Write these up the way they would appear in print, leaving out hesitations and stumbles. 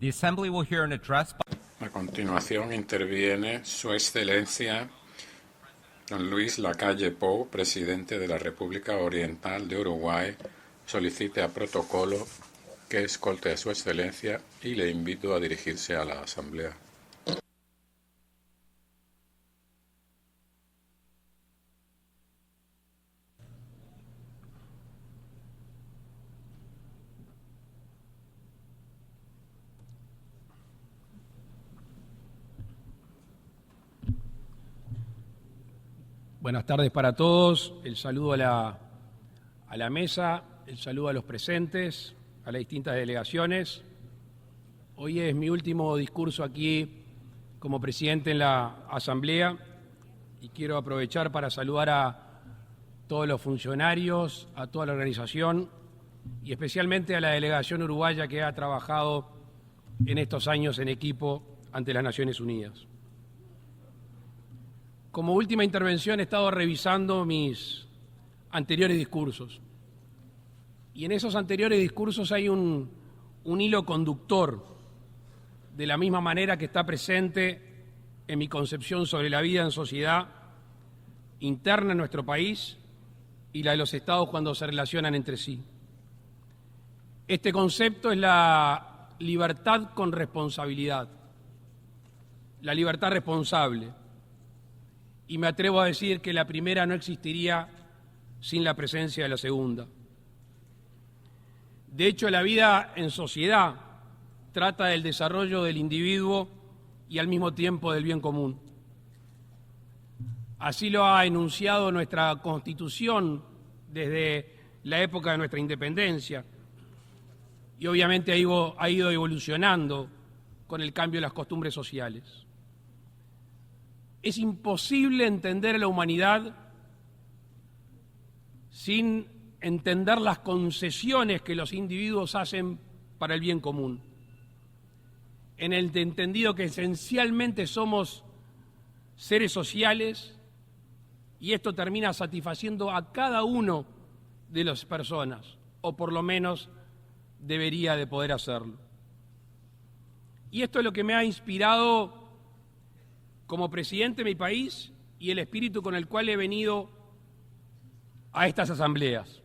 The Assembly will hear an address by... A continuación interviene Su Excelencia don Luis Lacalle Pou, presidente de la República Oriental de Uruguay. Solicite a protocolo que escolte a Su Excelencia y le invito a dirigirse a la Asamblea. Buenas tardes para todos, el saludo a la mesa, el saludo a los presentes, a las distintas delegaciones. Hoy es mi último discurso aquí como presidente en la Asamblea y quiero aprovechar para saludar a todos los funcionarios, a toda la organización y especialmente a la delegación uruguaya que ha trabajado en estos años en equipo ante las Naciones Unidas. Como última intervención he estado revisando mis anteriores discursos y en esos anteriores discursos hay un hilo conductor de la misma manera que está presente en mi concepción sobre la vida en sociedad interna en nuestro país y la de los estados cuando se relacionan entre sí. Este concepto es la libertad con responsabilidad, la libertad responsable. Y me atrevo a decir que la primera no existiría sin la presencia de la segunda. De hecho, la vida en sociedad trata del desarrollo del individuo y al mismo tiempo del bien común. Así lo ha enunciado nuestra Constitución desde la época de nuestra independencia y obviamente ha ido evolucionando con el cambio de las costumbres sociales. Es imposible entender a la humanidad sin entender las concesiones que los individuos hacen para el bien común. En el entendido que esencialmente somos seres sociales y esto termina satisfaciendo a cada uno de las personas, o por lo menos debería de poder hacerlo. Y esto es lo que me ha inspirado como presidente de mi país y el espíritu con el cual he venido a estas asambleas.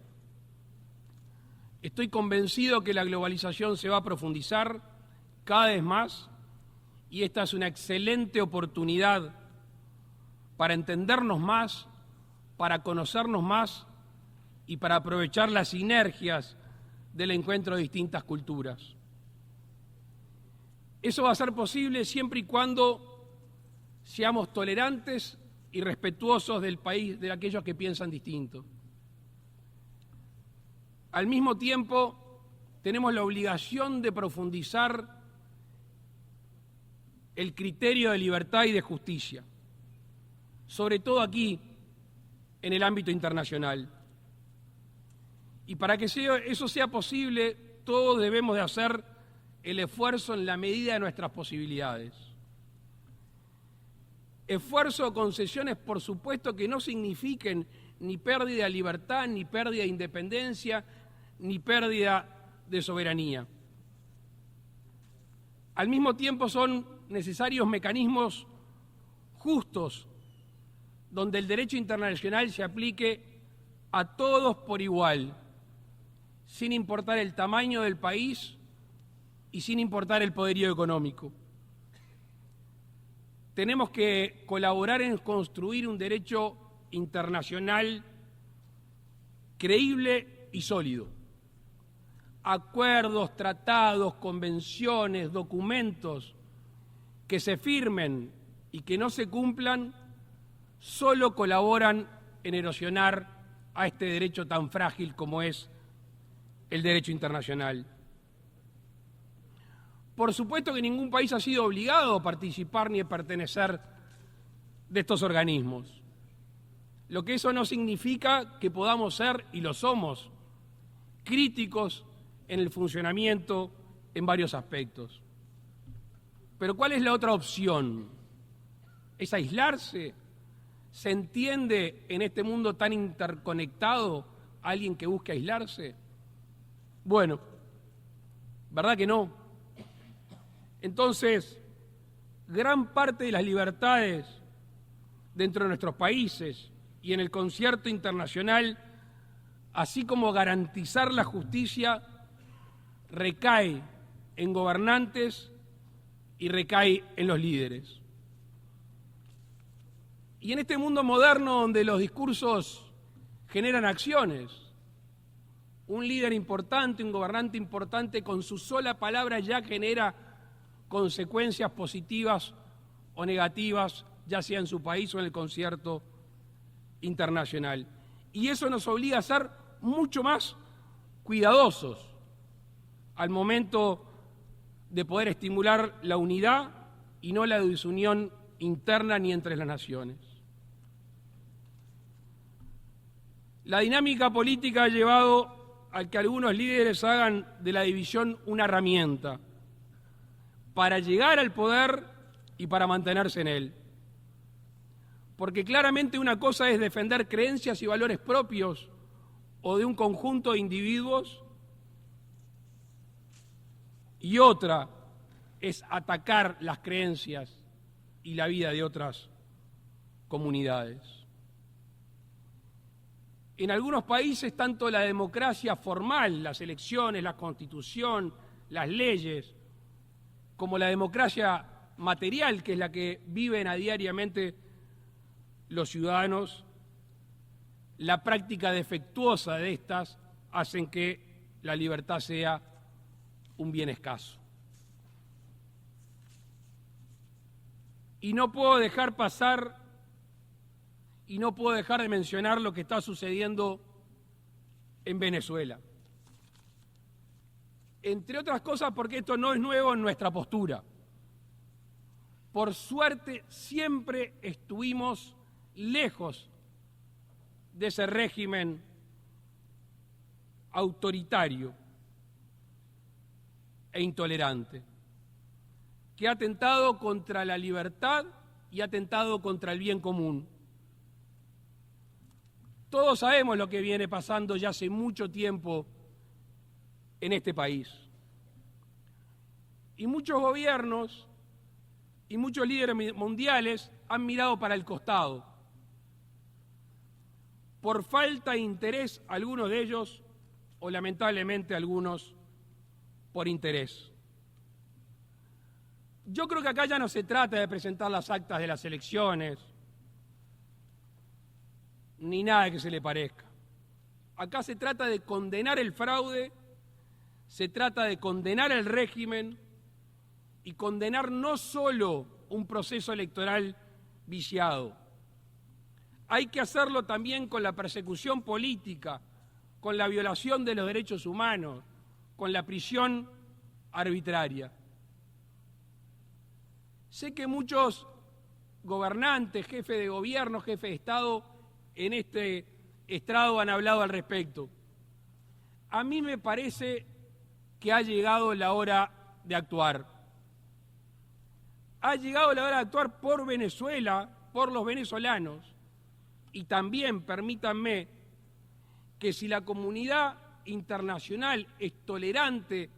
Estoy convencido que la globalización se va a profundizar cada vez más y esta es una excelente oportunidad para entendernos más, para conocernos más y para aprovechar las sinergias del encuentro de distintas culturas. Eso va a ser posible siempre y cuando seamos tolerantes y respetuosos del país, de aquellos que piensan distinto. Al mismo tiempo, tenemos la obligación de profundizar el criterio de libertad y de justicia, sobre todo aquí, en el ámbito internacional. Y para que eso sea posible, todos debemos de hacer el esfuerzo en la medida de nuestras posibilidades. Esfuerzo o concesiones, por supuesto, que no signifiquen ni pérdida de libertad, ni pérdida de independencia, ni pérdida de soberanía. Al mismo tiempo son necesarios mecanismos justos, donde el derecho internacional se aplique a todos por igual, sin importar el tamaño del país y sin importar el poderío económico. Tenemos que colaborar en construir un derecho internacional creíble y sólido. Acuerdos, tratados, convenciones, documentos que se firmen y que no se cumplan solo colaboran en erosionar a este derecho tan frágil como es el derecho internacional. Por supuesto que ningún país ha sido obligado a participar ni a pertenecer de estos organismos. Lo que eso no significa que podamos ser, y lo somos, críticos en el funcionamiento en varios aspectos. Pero ¿cuál es la otra opción? ¿Es aislarse? ¿Se entiende en este mundo tan interconectado a alguien que busque aislarse? Bueno, ¿verdad que no? Entonces, gran parte de las libertades dentro de nuestros países y en el concierto internacional, así como garantizar la justicia, recae en gobernantes y recae en los líderes. Y en este mundo moderno donde los discursos generan acciones, un líder importante, un gobernante importante, con su sola palabra ya genera consecuencias positivas o negativas, ya sea en su país o en el concierto internacional. Y eso nos obliga a ser mucho más cuidadosos al momento de poder estimular la unidad y no la desunión interna ni entre las naciones. La dinámica política ha llevado a que algunos líderes hagan de la división una herramienta para llegar al poder y para mantenerse en él. Porque claramente una cosa es defender creencias y valores propios o de un conjunto de individuos y otra es atacar las creencias y la vida de otras comunidades. En algunos países, tanto la democracia formal, las elecciones, la constitución, las leyes, como la democracia material, que es la que viven a diariamente los ciudadanos, la práctica defectuosa de estas hacen que la libertad sea un bien escaso. Y no puedo dejar pasar y no puedo dejar de mencionar lo que está sucediendo en Venezuela. Entre otras cosas porque esto no es nuevo en nuestra postura. Por suerte siempre estuvimos lejos de ese régimen autoritario e intolerante, que ha atentado contra la libertad y ha atentado contra el bien común. Todos sabemos lo que viene pasando ya hace mucho tiempo en este país. Y muchos gobiernos y muchos líderes mundiales han mirado para el costado. Por falta de interés, algunos de ellos, o lamentablemente algunos, por interés. Yo creo que acá ya no se trata de presentar las actas de las elecciones, ni nada que se le parezca. Acá se trata de condenar el fraude, se trata de condenar el régimen y condenar no solo un proceso electoral viciado. Hay que hacerlo también con la persecución política, con la violación de los derechos humanos, con la prisión arbitraria. Sé que muchos gobernantes, jefes de gobierno, jefes de Estado, en este estrado han hablado al respecto. A mí me parece que ha llegado la hora de actuar. Ha llegado la hora de actuar por Venezuela, por los venezolanos. Y también, permítanme, que si la comunidad internacional es tolerante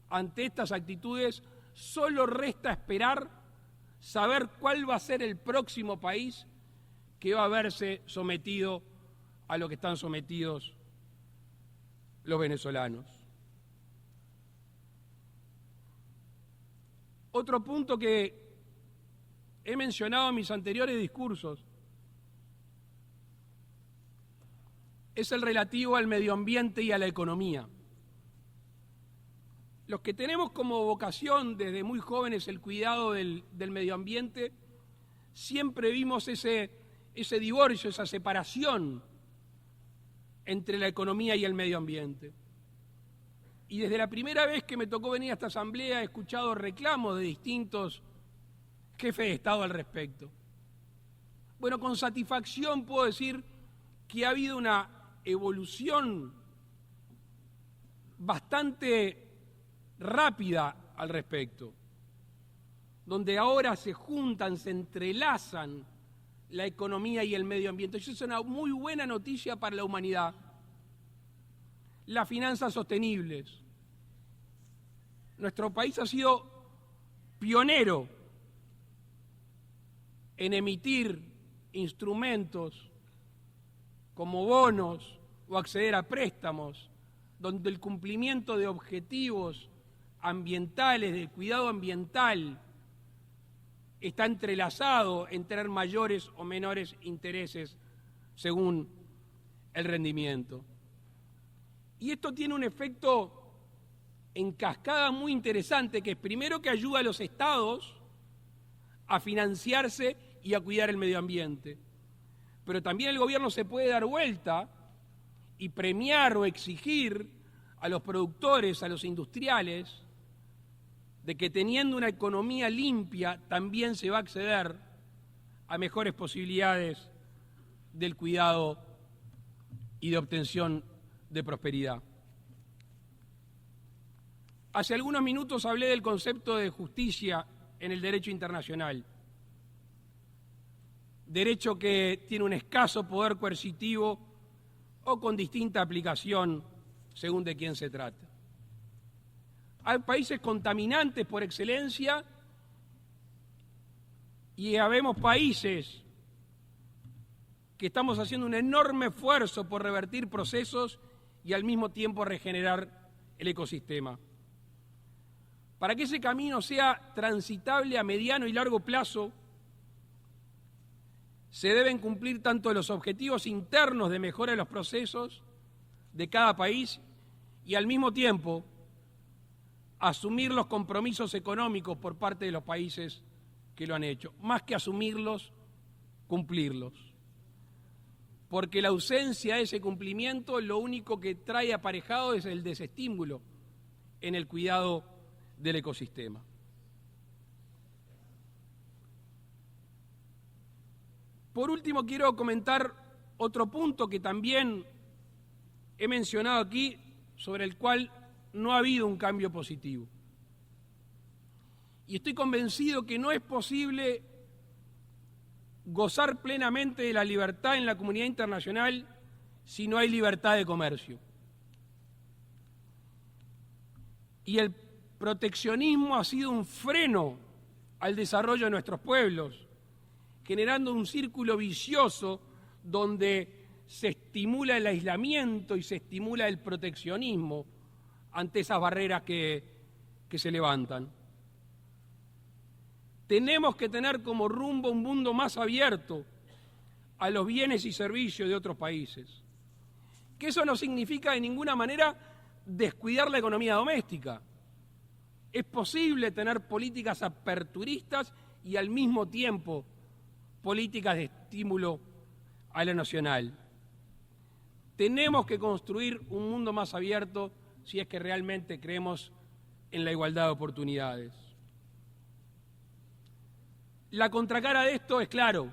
ante estas actitudes, solo resta esperar saber cuál va a ser el próximo país que va a verse sometido a lo que están sometidos los venezolanos. Otro punto que he mencionado en mis anteriores discursos es el relativo al medio ambiente y a la economía. Los que tenemos como vocación desde muy jóvenes el cuidado del medio ambiente, siempre vimos ese divorcio, esa separación entre la economía y el medio ambiente. Y desde la primera vez que me tocó venir a esta asamblea he escuchado reclamos de distintos jefes de Estado al respecto. Bueno, con satisfacción puedo decir que ha habido una evolución bastante rápida al respecto, donde ahora se juntan, se entrelazan la economía y el medio ambiente. Eso es una muy buena noticia para la humanidad. Las finanzas sostenibles. Nuestro país ha sido pionero en emitir instrumentos como bonos o acceder a préstamos, donde el cumplimiento de objetivos ambientales, del cuidado ambiental, está entrelazado en tener mayores o menores intereses según el rendimiento. Y esto tiene un efecto en cascada muy interesante, que es primero que ayuda a los estados a financiarse y a cuidar el medio ambiente. Pero también el gobierno se puede dar vuelta y premiar o exigir a los productores, a los industriales, de que teniendo una economía limpia también se va a acceder a mejores posibilidades del cuidado y de obtención de prosperidad. Hace algunos minutos hablé del concepto de justicia en el derecho internacional, derecho que tiene un escaso poder coercitivo o con distinta aplicación según de quién se trata. Hay países contaminantes por excelencia y habemos países que estamos haciendo un enorme esfuerzo por revertir procesos y al mismo tiempo regenerar el ecosistema. Para que ese camino sea transitable a mediano y largo plazo, se deben cumplir tanto los objetivos internos de mejora de los procesos de cada país y al mismo tiempo asumir los compromisos económicos por parte de los países que lo han hecho. Más que asumirlos, cumplirlos. Porque la ausencia de ese cumplimiento lo único que trae aparejado es el desestímulo en el cuidado del ecosistema. Por último, quiero comentar otro punto que también he mencionado aquí, sobre el cual no ha habido un cambio positivo. Y estoy convencido que no es posible gozar plenamente de la libertad en la comunidad internacional si no hay libertad de comercio. Y el proteccionismo ha sido un freno al desarrollo de nuestros pueblos, generando un círculo vicioso donde se estimula el aislamiento y se estimula el proteccionismo ante esas barreras que se levantan. Tenemos que tener como rumbo un mundo más abierto a los bienes y servicios de otros países. Que eso no significa de ninguna manera descuidar la economía doméstica. Es posible tener políticas aperturistas y al mismo tiempo políticas de estímulo a lo nacional. Tenemos que construir un mundo más abierto si es que realmente creemos en la igualdad de oportunidades. La contracara de esto es claro,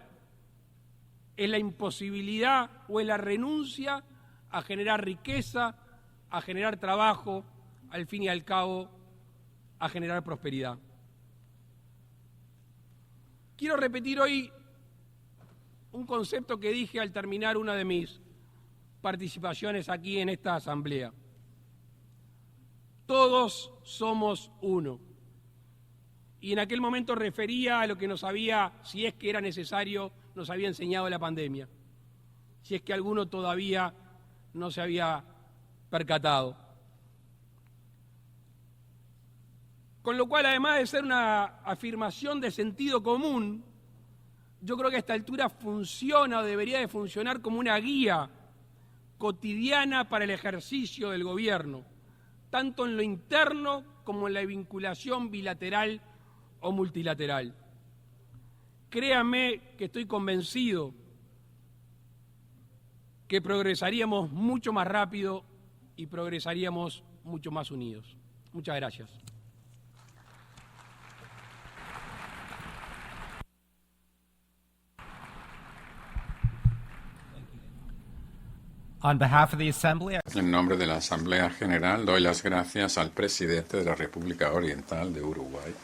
es la imposibilidad o es la renuncia a generar riqueza, a generar trabajo, al fin y al cabo, a generar prosperidad. Quiero repetir hoy un concepto que dije al terminar una de mis participaciones aquí en esta asamblea. Todos somos uno. Y en aquel momento refería a lo que nos había, si es que era necesario, nos había enseñado la pandemia. Si es que alguno todavía no se había percatado. Con lo cual, además de ser una afirmación de sentido común, yo creo que a esta altura funciona o debería de funcionar como una guía cotidiana para el ejercicio del gobierno, tanto en lo interno como en la vinculación bilateral o multilateral. Créanme que estoy convencido que progresaríamos mucho más rápido y progresaríamos mucho más unidos. Muchas gracias. On behalf of the Assembly, En nombre de la Asamblea General doy las gracias al presidente de la República Oriental de Uruguay,